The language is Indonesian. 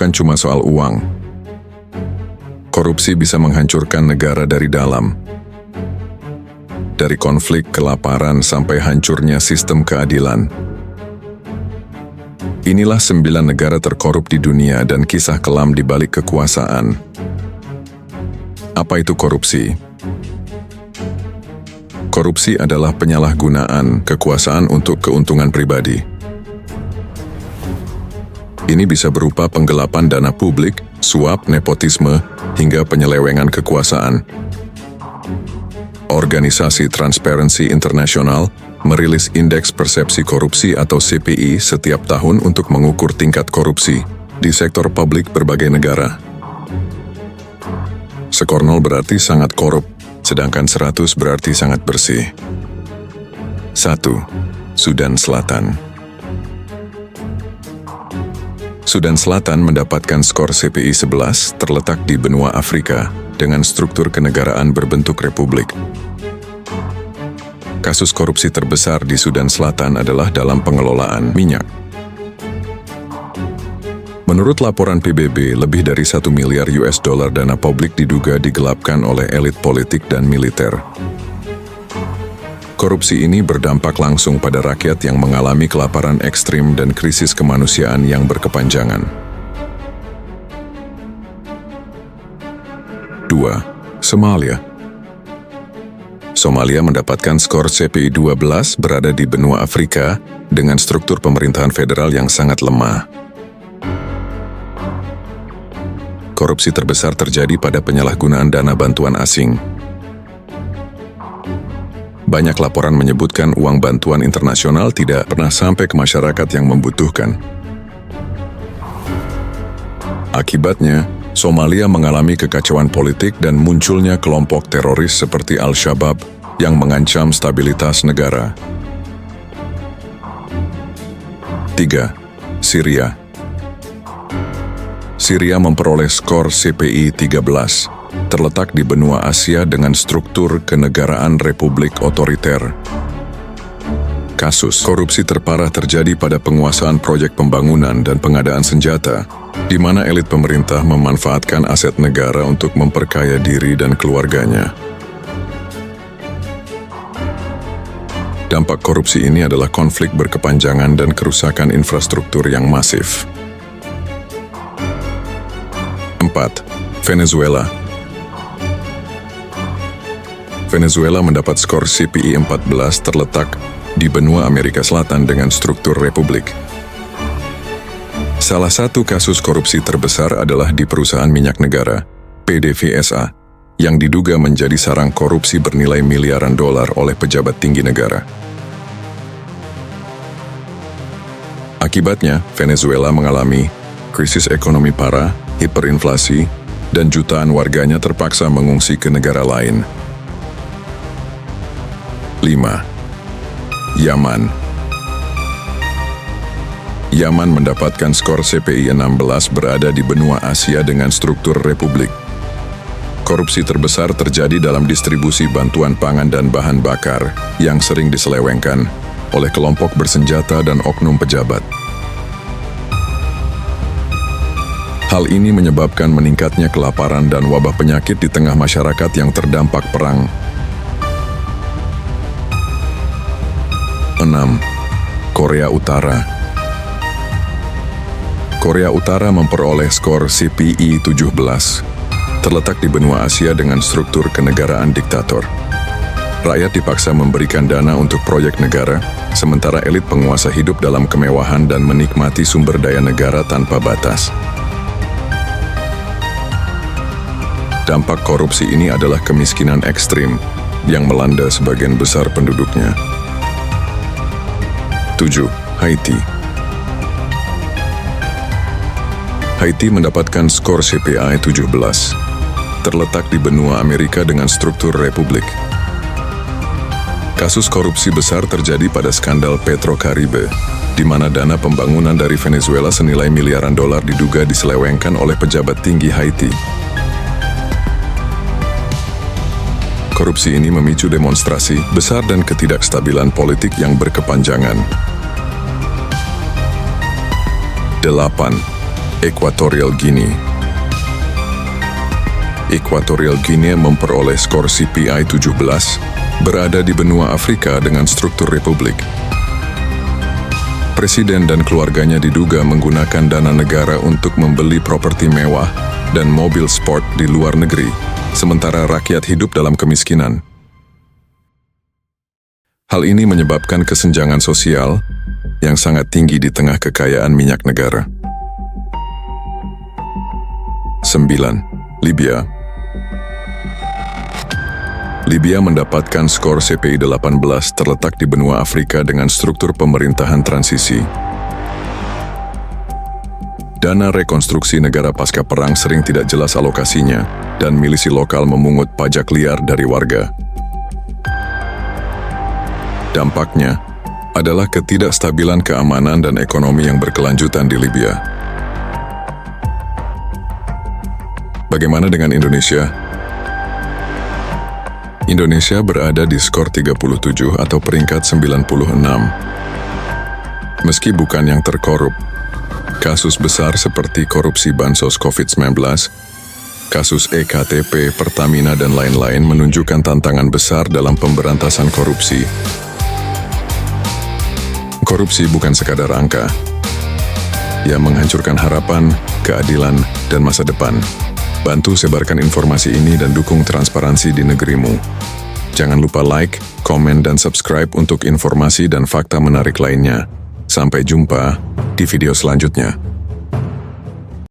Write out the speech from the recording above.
bukan cuma soal uang. Korupsi bisa menghancurkan negara dari dalam. Dari konflik, kelaparan, sampai hancurnya sistem keadilan. Inilah 9 negara terkorup di dunia dan kisah kelam di balik kekuasaan. Apa itu korupsi? Korupsi adalah penyalahgunaan kekuasaan untuk keuntungan pribadi. Ini bisa berupa penggelapan dana publik, suap, nepotisme, hingga penyelewengan kekuasaan. Organisasi Transparency International merilis Indeks Persepsi Korupsi atau CPI setiap tahun untuk mengukur tingkat korupsi di sektor publik berbagai negara. Skor 0 berarti sangat korup, sedangkan 100 berarti sangat bersih. 1. Sudan Selatan. Sudan Selatan mendapatkan skor CPI 11 terletak di benua Afrika dengan struktur kenegaraan berbentuk republik. Kasus korupsi terbesar di Sudan Selatan adalah dalam pengelolaan minyak. Menurut laporan PBB, lebih dari 1 miliar US dollar dana publik diduga digelapkan oleh elit politik dan militer. Korupsi ini berdampak langsung pada rakyat yang mengalami kelaparan ekstrim dan krisis kemanusiaan yang berkepanjangan. 2. Somalia. Somalia mendapatkan skor CPI 12 berada di benua Afrika dengan struktur pemerintahan federal yang sangat lemah. Korupsi terbesar terjadi pada penyalahgunaan dana bantuan asing. Banyak laporan menyebutkan uang bantuan internasional tidak pernah sampai ke masyarakat yang membutuhkan. Akibatnya, Somalia mengalami kekacauan politik dan munculnya kelompok teroris seperti Al-Shabaab yang mengancam stabilitas negara. 3. Syria. Syria memperoleh skor CPI 13, terletak di benua Asia dengan struktur kenegaraan republik otoriter. Kasus korupsi terparah terjadi pada penguasaan proyek pembangunan dan pengadaan senjata, di mana elit pemerintah memanfaatkan aset negara untuk memperkaya diri dan keluarganya. Dampak korupsi ini adalah konflik berkepanjangan dan kerusakan infrastruktur yang masif. 4. Venezuela. Venezuela mendapat skor CPI 14 terletak di benua Amerika Selatan dengan struktur republik. Salah satu kasus korupsi terbesar adalah di perusahaan minyak negara, PDVSA, yang diduga menjadi sarang korupsi bernilai miliaran dolar oleh pejabat tinggi negara. Akibatnya, Venezuela mengalami krisis ekonomi parah, hiperinflasi, dan jutaan warganya terpaksa mengungsi ke negara lain. 5. Yaman. Yaman mendapatkan skor CPI 16 berada di benua Asia dengan struktur republik. Korupsi terbesar terjadi dalam distribusi bantuan pangan dan bahan bakar yang sering diselewengkan oleh kelompok bersenjata dan oknum pejabat. Hal ini menyebabkan meningkatnya kelaparan dan wabah penyakit di tengah masyarakat yang terdampak perang. 6. Korea Utara. Korea Utara memperoleh skor CPI 17, terletak di benua Asia dengan struktur kenegaraan diktator. Rakyat dipaksa memberikan dana untuk proyek negara, sementara elit penguasa hidup dalam kemewahan dan menikmati sumber daya negara tanpa batas. Dampak korupsi ini adalah kemiskinan ekstrim yang melanda sebagian besar penduduknya. 7. Haiti. Haiti mendapatkan skor CPI 17, terletak di benua Amerika dengan struktur republik. Kasus korupsi besar terjadi pada skandal Petrocaribe, di mana dana pembangunan dari Venezuela senilai miliaran dolar diduga diselewengkan oleh pejabat tinggi Haiti. Korupsi ini memicu demonstrasi besar dan ketidakstabilan politik yang berkepanjangan. 8. Equatorial Guinea. Equatorial Guinea memperoleh skor CPI 17, berada di benua Afrika dengan struktur republik. Presiden dan keluarganya diduga menggunakan dana negara untuk membeli properti mewah dan mobil sport di luar negeri, sementara rakyat hidup dalam kemiskinan. Hal ini menyebabkan kesenjangan sosial yang sangat tinggi di tengah kekayaan minyak negara. 9. Libya. Libya mendapatkan skor CPI 18 terletak di benua Afrika dengan struktur pemerintahan transisi. Dana rekonstruksi negara pasca perang sering tidak jelas alokasinya, dan milisi lokal memungut pajak liar dari warga. Dampaknya adalah ketidakstabilan keamanan dan ekonomi yang berkelanjutan di Libya. Bagaimana dengan Indonesia? Indonesia berada di skor 37 atau peringkat 96. Meski bukan yang terkorup, kasus besar seperti korupsi bansos COVID-19, kasus EKTP, Pertamina, dan lain-lain menunjukkan tantangan besar dalam pemberantasan korupsi. Korupsi bukan sekadar angka. Ia menghancurkan harapan, keadilan, dan masa depan. Bantu sebarkan informasi ini dan dukung transparansi di negerimu. Jangan lupa like, komen, dan subscribe untuk informasi dan fakta menarik lainnya. Sampai jumpa di video selanjutnya.